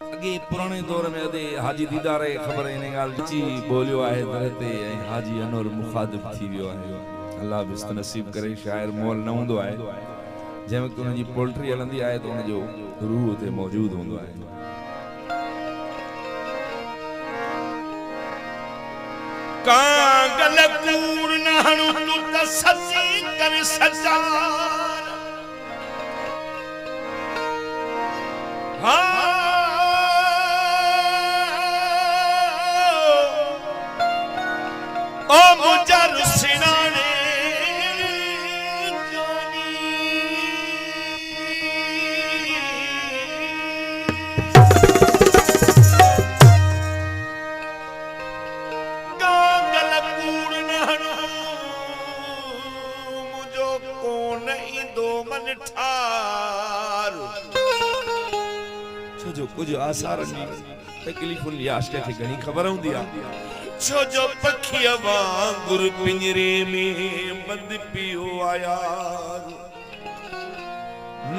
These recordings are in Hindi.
अगे पुराने दौर में अदे हाजी दीदार खबर इन गाल ची बोलियो आहे दरते हाजी अनवर मुखातिब थी वियो आहे। अल्लाह बिस्त नसीब करे शायर मोल न हुंदो आहे जंहिं वक़्तु उनजी पोल्ट्री हलंदी आहे त उनजो रूह उते मौजूद हूंदो आहे। कांगल कूड़ नहनु तू त सची कर सचार हाँ ओ मुजर सिनाने जो कुछ आसार तकलीफुन याश के घणी खबर हुंदी आ छो जो पखिया वांगुर पिंजरे में बंद पियो आया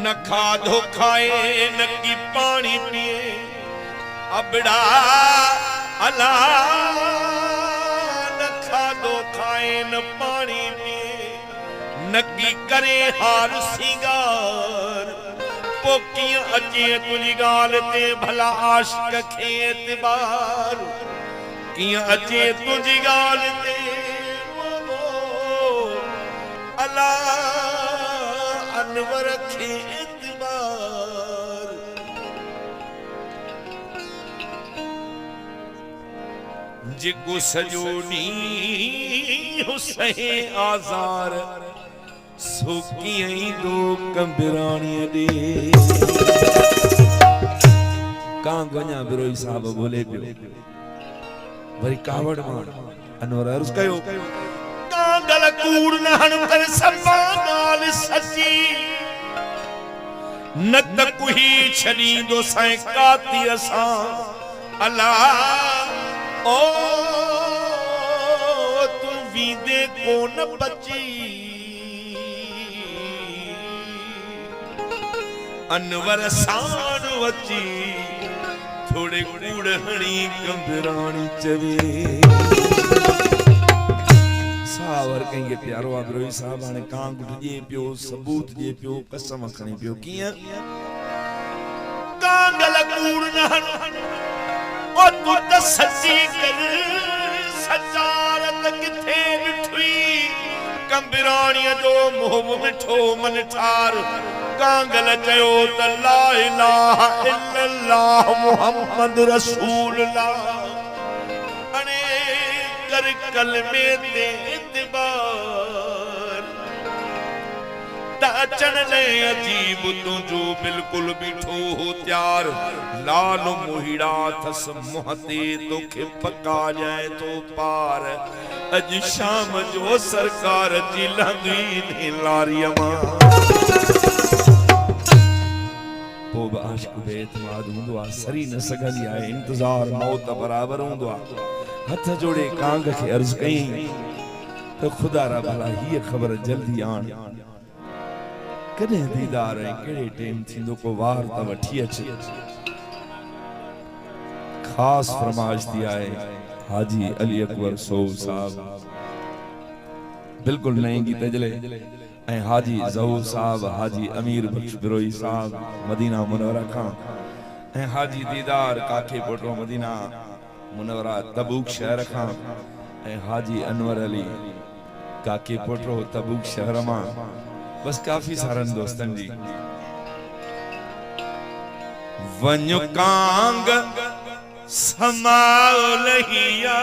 न खाधो खाए न की पानी पिए अबड़ा अला न खाधो खाए न पानी पिए न की करे हार सिंगार पोकियां अचे तुझी गाल ते भला आशिक खे एतबार कियां अचे तुझी गाल ते अला अनवर खे एतबार जिको सजो नी हुसैन आज़ार सुकी दो कंबरानी दे कांगन्या बिरोई साहब बोले पियो वरी कावड़ मार अनवर अर्ज कयो कांगल कूड़ नहन कर सभा गाल सची न त कुही छड़ी दो सै काती असा अला ओ तू वीदे को न बची अनवर साण वची थोड़े कूड़हणी कंबरानी चवे सावर कहीं प्यारो आबरोई साहब हाने कांग जे पियो सबूत जे पियो कसम खणी पियो किया कांगल कूड़ नहन ओ तू त सच्ची कर सचारत किथे मिठुई कंबरानी जो मोह मिठो मन ठार कांगल चयो त ला इलाहा इल्लल्लाह मुहम्मद रसूलुल्लाह अने कर कलमे ते इतबार ता अचन ले अजीब तुझो बिल्कुल बिठो हो त्यार लाल मोहिड़ा थस मोहते तोखे पका जाए तो पार अज शाम जो सरकार जी लंदी ने लारियमा पोब आशिक बेतमाद हुंदो आ सरी न सगंदी आहे इंतजार मौत बराबर हुंदो आ हथ जोड़े कांग के अर्ज कई तो खुदा रा भला ही खबर जल्दी आन कदे दीदार है केड़े टाइम थिंदो को वार त वठी अचे खास फरमाइश दिया है हाजी अली अकबर सो साहब बिल्कुल नई की तजले ऐं हाजी ज़हूर साहब हाजी अमीर बख्श बिरोई साहब मदीना मुनव्वरा खां ऐं हाजी दीदार काके पोटो मदीना मुनव्वरा तबूक शहर खां ऐं हाजी अनवर अली काके पोटो तबूक शहर मां बस काफी सारन दोस्तन जी वन्यो कांग समाओ लहिया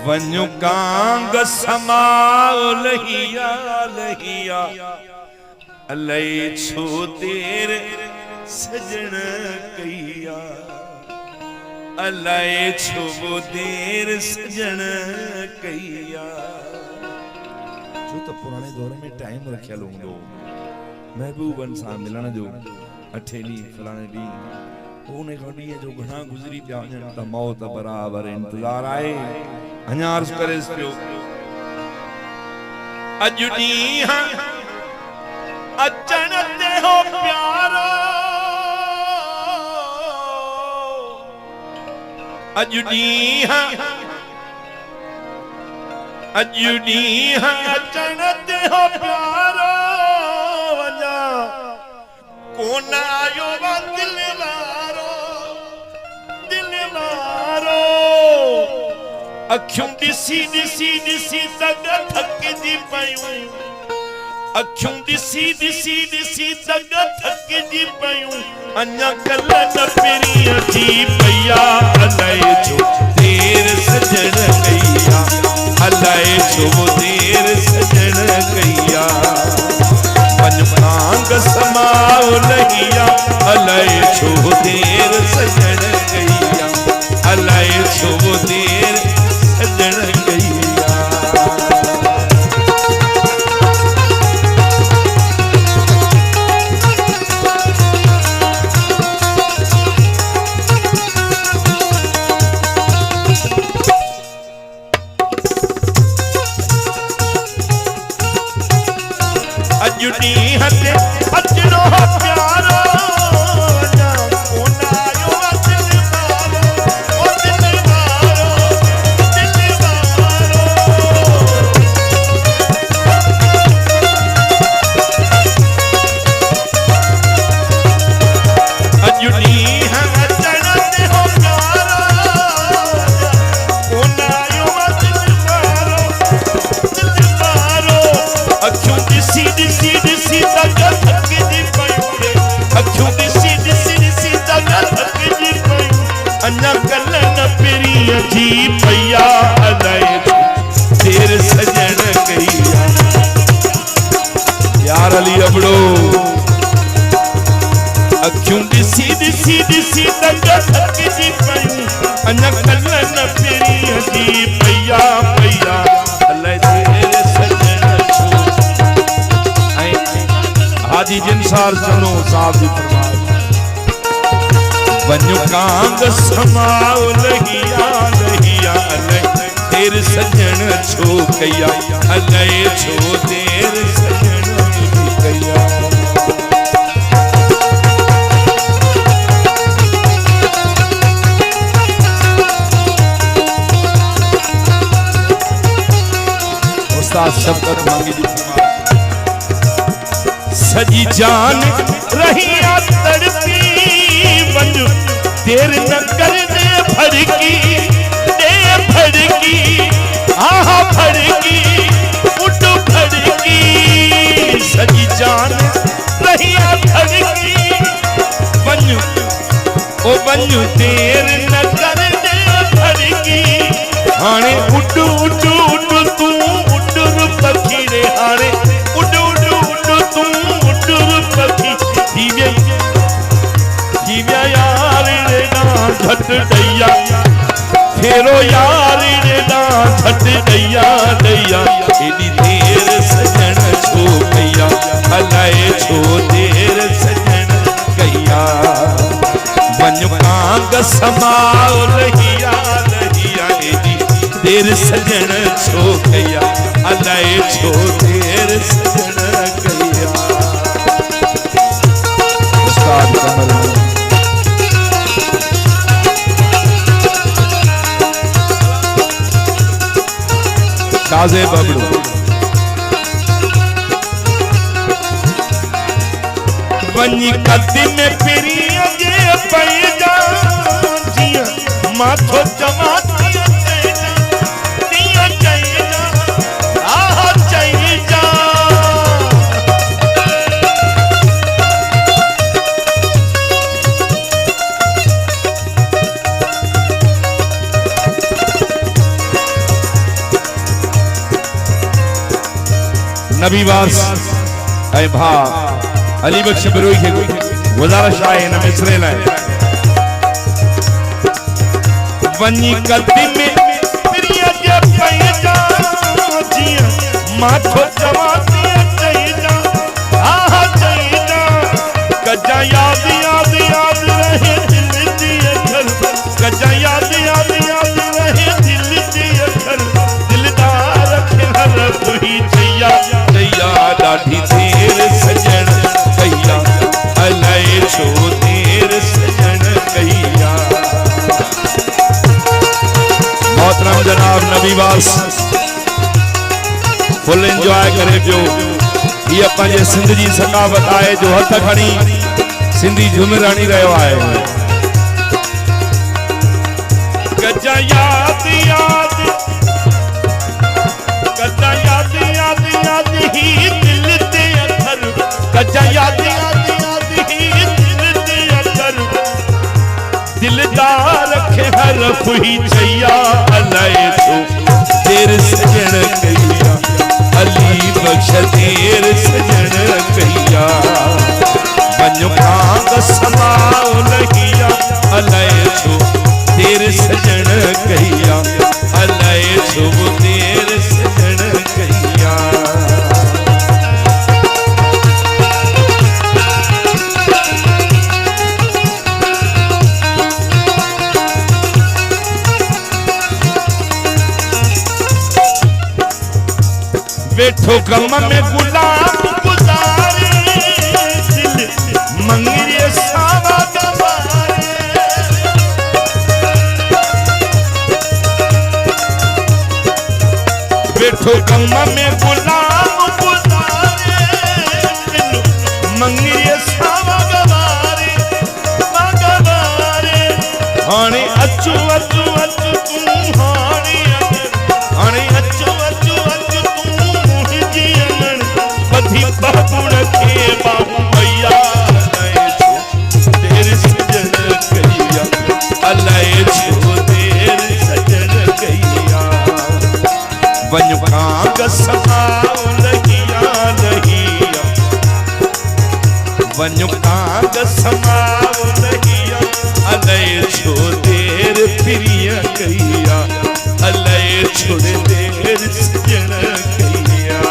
वन्यो कांग समाओ लहिया लहिया अलै छो तेरे सजन कहिया अलै छो तेरे सजन कहिया जो तो पुराने दौर में टाइम रखियल हूंदो महबूबन सां मिलण जो अठे ॾींहुं फलाणे ॾींहुं उन खां ॾींहं जो घणा गुज़री पिया वञनि त मौत बराबर इंतज़ार आहे अञा अर्ज़ करेसि पियो अॼु ॾींहुं अचण ते हो प्यारो अजुनी चणत हो प्यारो वजा कोन आयो वा दिल मारो अखियों दिसी दिसी दिसी तक थकजी पयूं अखियों दिसी दिसी दिसी तक थकजी पयूं अन्या कल न पेरिया जी पैया अलाए जो देर सजन गईया अलाए जो देर सजन गईया पंजांग समाओ लगिया अलाए जो देर सजन गईया अलाए जो देर सजन गईया अजुनी हते अजनो प्यारो ना कोना आयो दिल मारो ओ दिल मारो अजुनी है चढ़ते हो प्यारो कोना आयो दिल मारो अखियों दिसी दिसी दिसी तक थकजी पयूं अखियों दिसी दिसी दिसी तक थकजी पयूं अन्या कल न पेरिया जी पैया अलाए देर सजन गईया यार अली अबड़ो अखियों दिसी दिसी दिसी तक थकजी पयूं अन्या कल न पेरिया जी पैया पैया अलाए देर सजन हाजी जिनसार चनो साहब जी फरमाए वन्यु कांग समाओ लगिया लगिया अले देर सजन छो कया अले छो देर सजन कया उस्ताद शब्द मांगी जी फरमाए सजी जान रही तड़पी वंजु देर न कर दे भड़की आहा भड़की उठ भड़की सजी जान रही तड़पी वंजु ओ वंजु देर न कर दे भड़की हाणे उठ उठ उठ तू उठ पखी रे हाणे उठ उठ तू यार रे ना झट दैया फेरो यार रे ना झट दैया दैया एडी देर सजन छो गया अलाए छो देर सजन गया वन कांग समाओ लगिया लगिया एडी देर सजन छो गया अलाए छो देर सजन गया उस्ताद कमल ताजे बबलू वनी कदी में पिरिया जे पैदा जिया माथो जमातिया दिया चाहिए आहा चाहिए नबी वास ऐ भा अली बख्श बिरोई के गुजारिश आहे न मिसरे लाए वनी कदी में प्रिया जे पैदा जिया माथो जवातिया चाहिदा आहा चाहिदा कजा याद याद याद रहे दिल दी घर कजा याद याद याद रहे दिल दी घर दिलदार रखे हर बुही छैया डाढ़ी देर सजन गैया अलाए छो देर सजन गैया बीवास फुल एंजॉय करे पियो। ये पंहिंजे सिंध जी सकावत आहे जो हथ खणी सिंधी झुमराणी रहियो आहे। गजा याद याद गजा याद याद याद ही दिल ते अथर गजा याद याद याद ही दिल ते अथर दिलदार रखे हर फुही चैया अलाए तो तेर सजन कहिया अली बख्श तेर सजन कहिया वञो कांग समाओ लगिया अलाए तो तेर सजन कहिया अलाए तो तेर सजन कहिया। बैठो गम में गुलाम गुजारे दिल मंगिरे सावा गवारे बैठो गम में गुलाम गुजारे दिल मंगिरे सावा गवारे गवारे हाणे अचो अचो अचो तू हाणे अचो अचो अचो बाबू रखे बाबू भैया तेरे सजन कहिया अलाए छो तेरे सजन कहिया वञ कांग समाओ लगिया लगिया वञ कांग समाओ लगिया अलाए छो तेरे प्रिय कहिया अलाए छो तेरे सजन कहिया।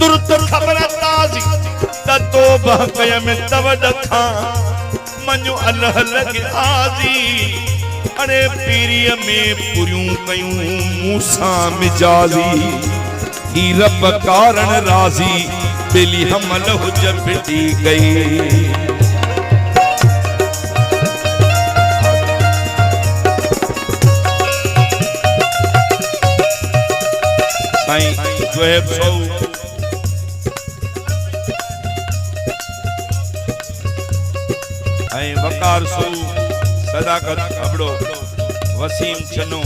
तुरत खबर ताज़ी तो बहकय में तव दखा मनु अल्लाह लगे आजी अरे पीरिय में पुरियूं कयूं मूसा मिजाजी ही रब कारण राजी बेली हमल हुज पिटी गई। वकार सो सदाकत अबड़ो वसीम चनो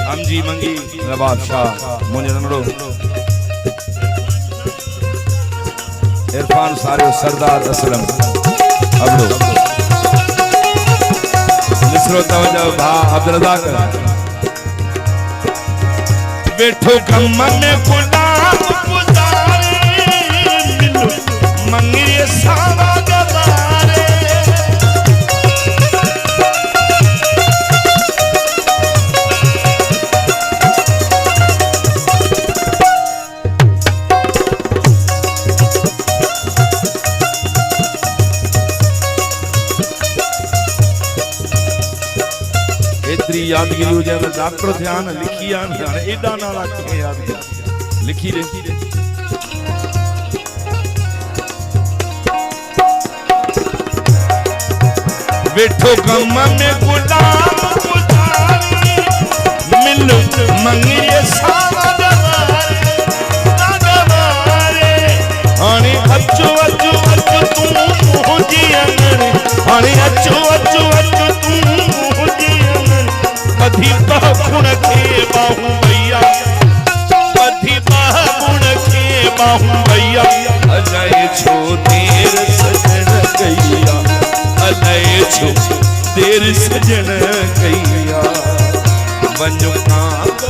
हमजी मंगी रबाब शाह मुझे नमड़ो इरफान सारे सरदार असलम अबड़ो मिसरो तवज्जो भा अब्दुल रज़ाक बैठो गम में गुलाम गुजारे मिलो मंगिरे सावा गवारे एतरी यादगिरी हुजे डॉक्टर थे न लिखी आन एडा नाला के याद लिखी रे बैठो गम में गुलाम गुजारे मिल मंगिरे सावा गवारे हाणे अचो अचो अचो तू मुंहिंजी अंगण हाणे अचो अचो अचो तू मुंहिंजी अंगण बधी बाहुण खे बाहू भैया बधी बाहुण खे बाहू भैया अलाए छो तेर सजन कहिया अलाए छो तेर सजन कहिया वञ कांग